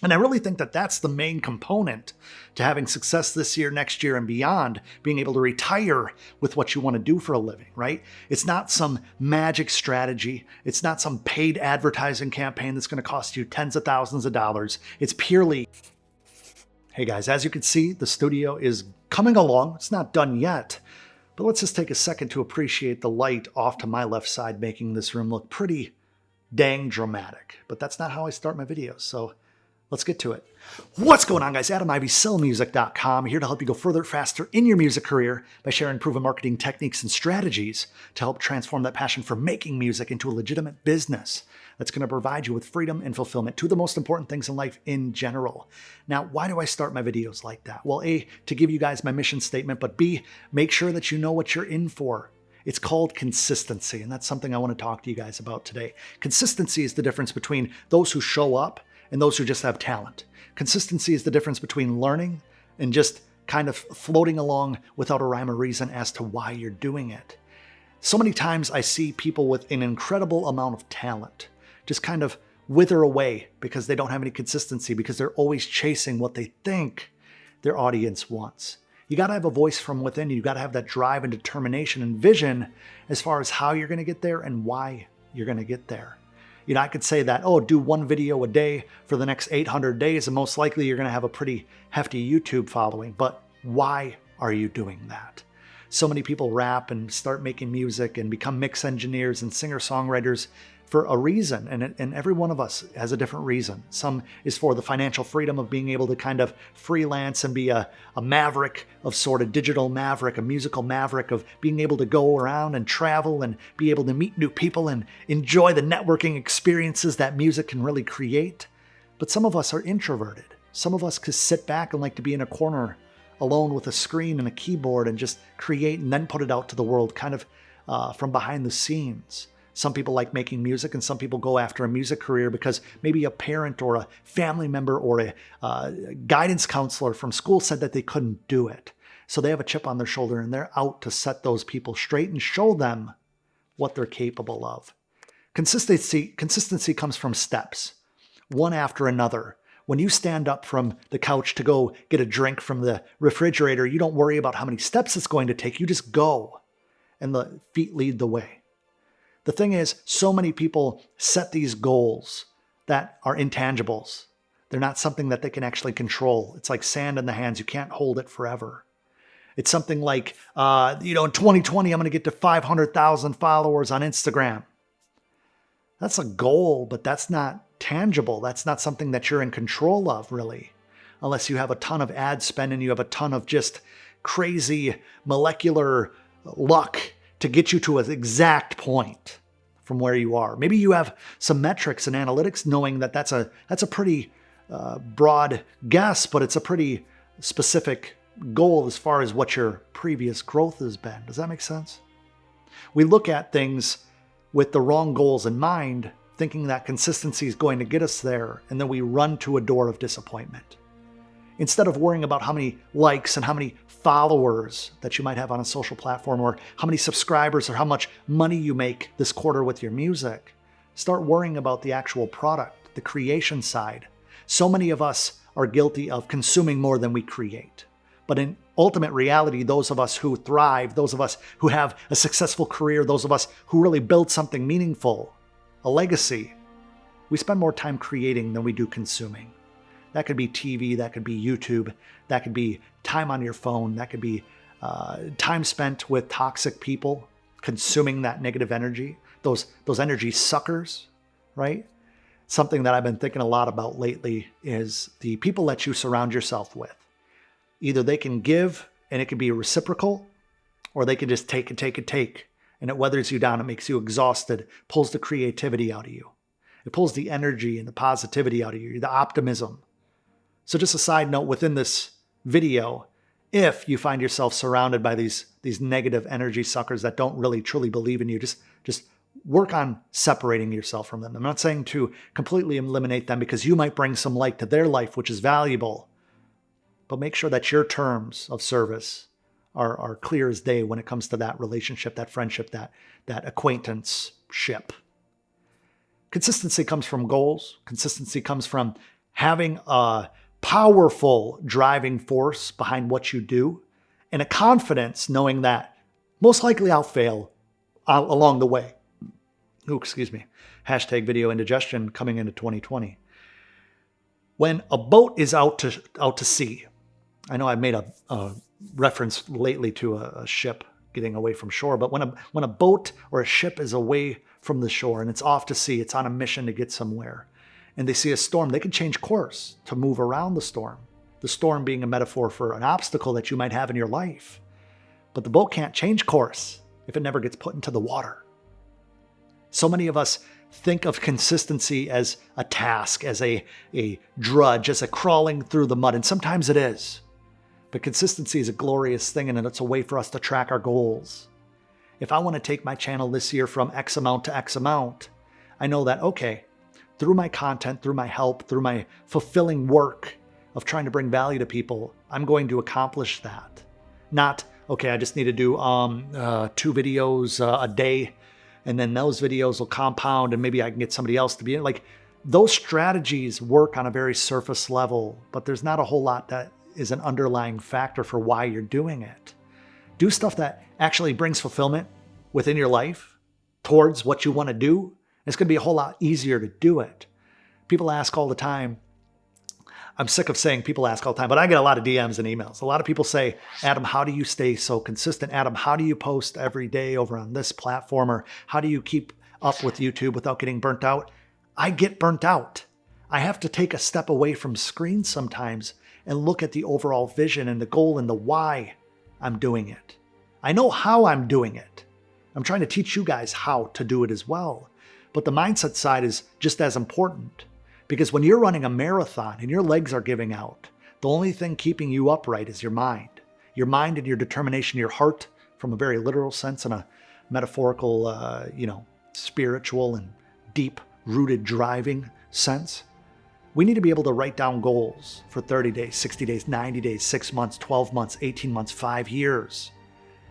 And I really think that that's the main component to having success this year, next year, and beyond, being able to retire with what you want to do for a living, right? It's not some magic strategy. It's not some paid advertising campaign that's going to cost you tens of thousands of dollars. It's purely, hey guys, as you can see, the studio is coming along. It's not done yet, but let's just take a second to appreciate the light off to my left side, making this room look pretty dang dramatic. But that's not how I start my videos, so let's get to it. What's going on, guys? Adam Ivy, sellmusic.com, here to help you go further, faster in your music career by sharing proven marketing techniques and strategies to help transform that passion for making music into a legitimate business that's going to provide you with freedom and fulfillment, two of the most important things in life in general. Now, why do I start my videos like that? Well, A, to give you guys my mission statement, but B, make sure that you know what you're in for. It's called consistency, and that's something I want to talk to you guys about today. Consistency is the difference between those who show up and those who just have talent. Consistency is the difference between learning and just kind of floating along without a rhyme or reason as to why you're doing it. So many times I see people with an incredible amount of talent just kind of wither away because they don't have any consistency, because they're always chasing what they think their audience wants. You got to have a voice from within you. You got to have that drive and determination and vision as far as how you're going to get there and why you're going to get there. You know, I could say that, oh, do one video a day for the next 800 days, and most likely you're going to have a pretty hefty YouTube following. But why are you doing that? So many people rap and start making music and become mix engineers and singer-songwriters for a reason, and every one of us has a different reason. Some is for the financial freedom of being able to kind of freelance and be a maverick of sort of digital maverick, a musical maverick of being able to go around and travel and be able to meet new people and enjoy the networking experiences that music can really create. But some of us are introverted. Some of us could sit back and like to be in a corner alone with a screen and a keyboard and just create and then put it out to the world kind of from behind the scenes. Some people like making music, and some people go after a music career because maybe a parent or a family member or a guidance counselor from school said that they couldn't do it. So they have a chip on their shoulder, and they're out to set those people straight and show them what they're capable of. Consistency comes from steps, one after another. When you stand up from the couch to go get a drink from the refrigerator, you don't worry about how many steps it's going to take. You just go, and the feet lead the way. The thing is, so many people set these goals that are intangibles. They're not something that they can actually control. It's like sand in the hands. You can't hold it forever. It's something like, in 2020, I'm going to get to 500,000 followers on Instagram. That's a goal, but that's not tangible. That's not something that you're in control of, really, unless you have a ton of ad spend and you have a ton of just crazy molecular luck to get you to an exact point from where you are. Maybe you have some metrics and analytics knowing that that's a pretty broad guess, but it's a pretty specific goal as far as what your previous growth has been. Does that make sense? We look at things with the wrong goals in mind, thinking that consistency is going to get us there, and then we run to a door of disappointment. Instead of worrying about how many likes and how many followers that you might have on a social platform, or how many subscribers, or how much money you make this quarter with your music, start worrying about the actual product, the creation side. So many of us are guilty of consuming more than we create. But in ultimate reality, those of us who thrive, those of us who have a successful career, those of us who really build something meaningful, a legacy, we spend more time creating than we do consuming. That could be TV, that could be YouTube, that could be time on your phone, that could be time spent with toxic people, consuming that negative energy, those energy suckers, right? Something that I've been thinking a lot about lately is the people that you surround yourself with. Either they can give and it can be reciprocal, or they can just take and take and take, and it weathers you down, it makes you exhausted, pulls the creativity out of you. It pulls the energy and the positivity out of you, the optimism. So just a side note within this video, if you find yourself surrounded by these negative energy suckers that don't really truly believe in you, just work on separating yourself from them. I'm not saying to completely eliminate them, because you might bring some light to their life, which is valuable, but make sure that your terms of service are clear as day when it comes to that relationship, that friendship, that acquaintanceship. Consistency comes from goals. Consistency comes from having a powerful driving force behind what you do, and a confidence knowing that most likely I'll fail along the way. Oh, excuse me. Hashtag video indigestion coming into 2020. When a boat is out to sea, I know I've made a reference lately to a ship getting away from shore, but when a boat or a ship is away from the shore and it's off to sea, it's on a mission to get somewhere, and they see a storm, they can change course to move around the storm. The storm being a metaphor for an obstacle that you might have in your life. But the boat can't change course if it never gets put into the water. So many of us think of consistency as a task, as a drudge, as a crawling through the mud, and sometimes it is. But consistency is a glorious thing, and it's a way for us to track our goals. If I want to take my channel this year from X amount to X amount, I know that, okay, through my content, through my help, through my fulfilling work of trying to bring value to people, I'm going to accomplish that. Not, okay, I just need to do 2 videos a day, and then those videos will compound and maybe I can get somebody else to be in. Like, those strategies work on a very surface level, but there's not a whole lot that is an underlying factor for why you're doing it. Do stuff that actually brings fulfillment within your life towards what you want to do. It's going to be a whole lot easier to do it. People ask all the time. I'm sick of saying people ask all the time, but I get a lot of DMs and emails. A lot of people say, Adam, how do you stay so consistent? Adam, how do you post every day over on this platform? Or how do you keep up with YouTube without getting burnt out? I get burnt out. I have to take a step away from screens sometimes and look at the overall vision and the goal and the why I'm doing it. I know how I'm doing it. I'm trying to teach you guys how to do it as well. But the mindset side is just as important. Because when you're running a marathon and your legs are giving out, the only thing keeping you upright is your mind. Your mind and your determination, your heart, from a very literal sense and a metaphorical, spiritual and deep-rooted driving sense. We need to be able to write down goals for 30 days, 60 days, 90 days, 6 months, 12 months, 18 months, 5 years,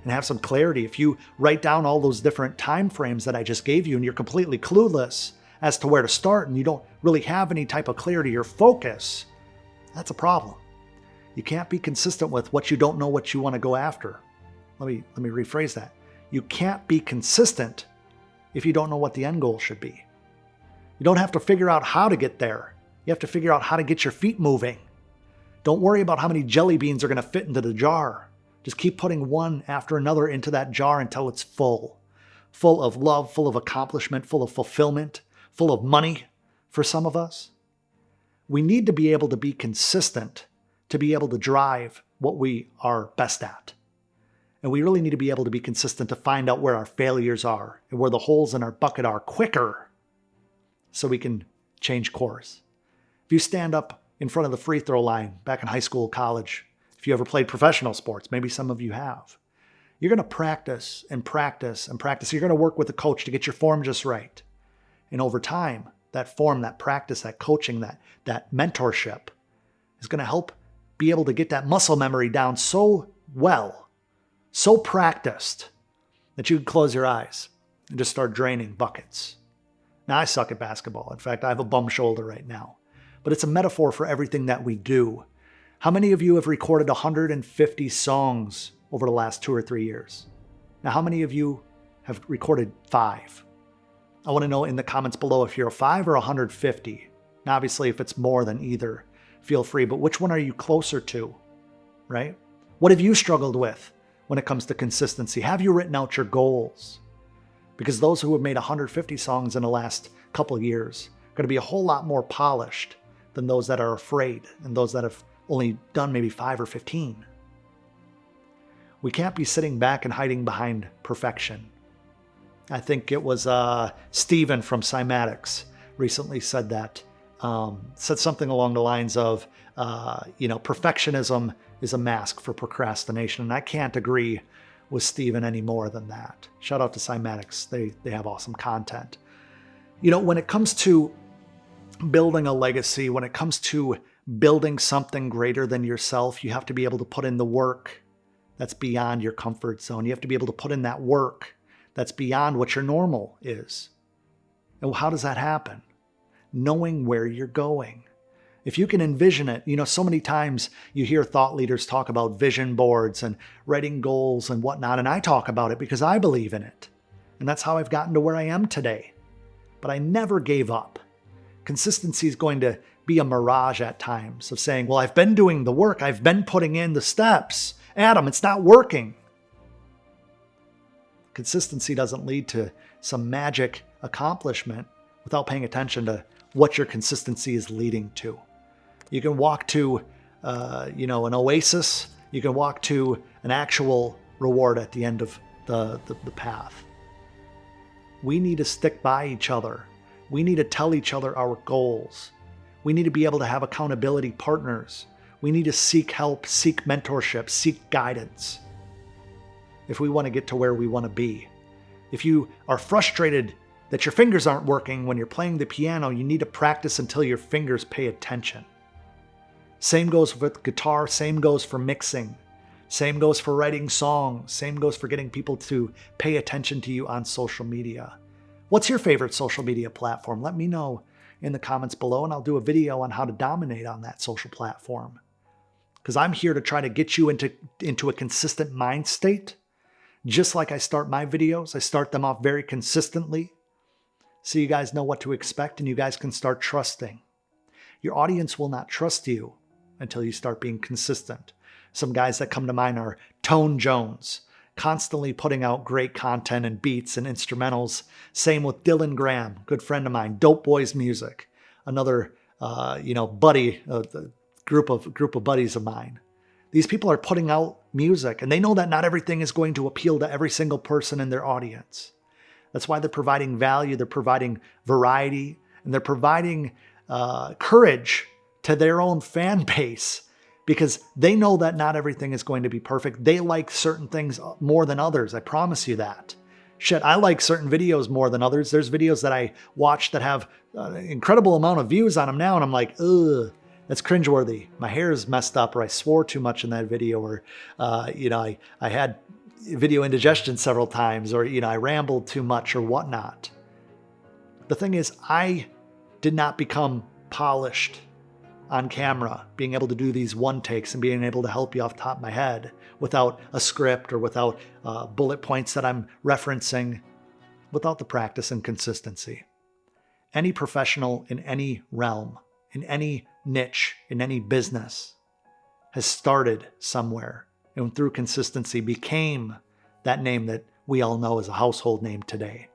and have some clarity. If you write down all those different time frames that I just gave you and you're completely clueless as to where to start and you don't really have any type of clarity or focus, that's a problem. You can't be consistent with what you don't know what you want to go after. Let me rephrase that. You can't be consistent if you don't know what the end goal should be. You don't have to figure out how to get there. You have to figure out how to get your feet moving. Don't worry about how many jelly beans are going to fit into the jar. Just keep putting one after another into that jar until it's full. Full of love, full of accomplishment, full of fulfillment, full of money for some of us. We need to be able to be consistent to be able to drive what we are best at. And we really need to be able to be consistent to find out where our failures are and where the holes in our bucket are quicker so we can change course. If you stand up in front of the free throw line back in high school, college, if you ever played professional sports, maybe some of you have, you're going to practice and practice and practice. You're going to work with a coach to get your form just right. And over time, that form, that practice, that coaching, that mentorship is going to help be able to get that muscle memory down so well, so practiced, that you can close your eyes and just start draining buckets. Now, I suck at basketball. In fact, I have a bum shoulder right now. But it's a metaphor for everything that we do. How many of you have recorded 150 songs over the last 2 or 3 years? Now, how many of you have recorded 5? I want to know in the comments below if you're a 5 or 150. Now, obviously, if it's more than either, feel free. But which one are you closer to, right? What have you struggled with when it comes to consistency? Have you written out your goals? Because those who have made 150 songs in the last couple of years are going to be a whole lot more polished than those that are afraid and those that have only done maybe 5 or 15. We can't be sitting back and hiding behind perfection. I think it was Steven from Cymatics recently said that, said something along the lines of, perfectionism is a mask for procrastination. And I can't agree with Steven any more than that. Shout out to Cymatics. They have awesome content. When it comes to building a legacy, when it comes to building something greater than yourself, you have to be able to put in the work that's beyond your comfort zone. You have to be able to put in that work that's beyond what your normal is. And how does that happen? Knowing where you're going, If you can envision it, so many times you hear thought leaders talk about vision boards and writing goals and whatnot, and I talk about it because I believe in it. And that's how I've gotten to where I am today. But I never gave up. Consistency is going to be a mirage at times of saying, well, I've been doing the work. I've been putting in the steps. Adam, it's not working. Consistency doesn't lead to some magic accomplishment without paying attention to what your consistency is leading to. You can walk to, an oasis. You can walk to an actual reward at the end of the path. We need to stick by each other. We need to tell each other our goals. We need to be able to have accountability partners. We need to seek help, seek mentorship, seek guidance if we want to get to where we want to be. If you are frustrated that your fingers aren't working when you're playing the piano, you need to practice until your fingers pay attention. Same goes with guitar, same goes for mixing, same goes for writing songs, same goes for getting people to pay attention to you on social media. What's your favorite social media platform? Let me know in the comments below, and I'll do a video on how to dominate on that social platform. Because I'm here to try to get you into a consistent mind state. Just like I start my videos, I start them off very consistently so you guys know what to expect and you guys can start trusting. Your audience will not trust you until you start being consistent. Some guys that come to mind are Tone Jones, constantly putting out great content and beats and instrumentals. Same with Dylan Graham, good friend of mine. Dope Boys Music, another buddy, group of buddies of mine. These people are putting out music, and they know that not everything is going to appeal to every single person in their audience. That's why they're providing value, they're providing variety, and they're providing courage to their own fan base, because they know that not everything is going to be perfect. They like certain things more than others. I promise you that. Shit, I like certain videos more than others. There's videos that I watch that have an incredible amount of views on them now, and I'm like, ugh, that's cringeworthy. My hair is messed up, or I swore too much in that video, or, I had video indigestion several times, or, I rambled too much or whatnot. The thing is, I did not become polished on camera, being able to do these one takes and being able to help you off the top of my head without a script or without bullet points that I'm referencing, without the practice and consistency. Any professional in any realm, in any niche, in any business has started somewhere and through consistency became that name that we all know as a household name today.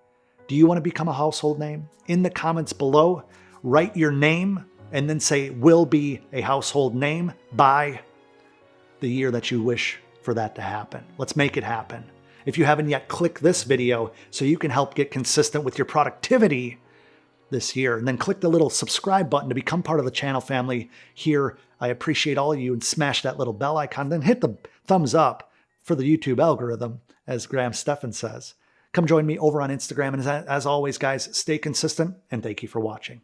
Do you want to become a household name? In the comments below, write your name and then say will be a household name by the year that you wish for that to happen. Let's make it happen. If you haven't yet, click this video so you can help get consistent with your productivity this year. And then click the little subscribe button to become part of the channel family here. I appreciate all of you, and smash that little bell icon. Then hit the thumbs up for the YouTube algorithm, as Graham Stephan says. Come join me over on Instagram. And as always, guys, stay consistent, and thank you for watching.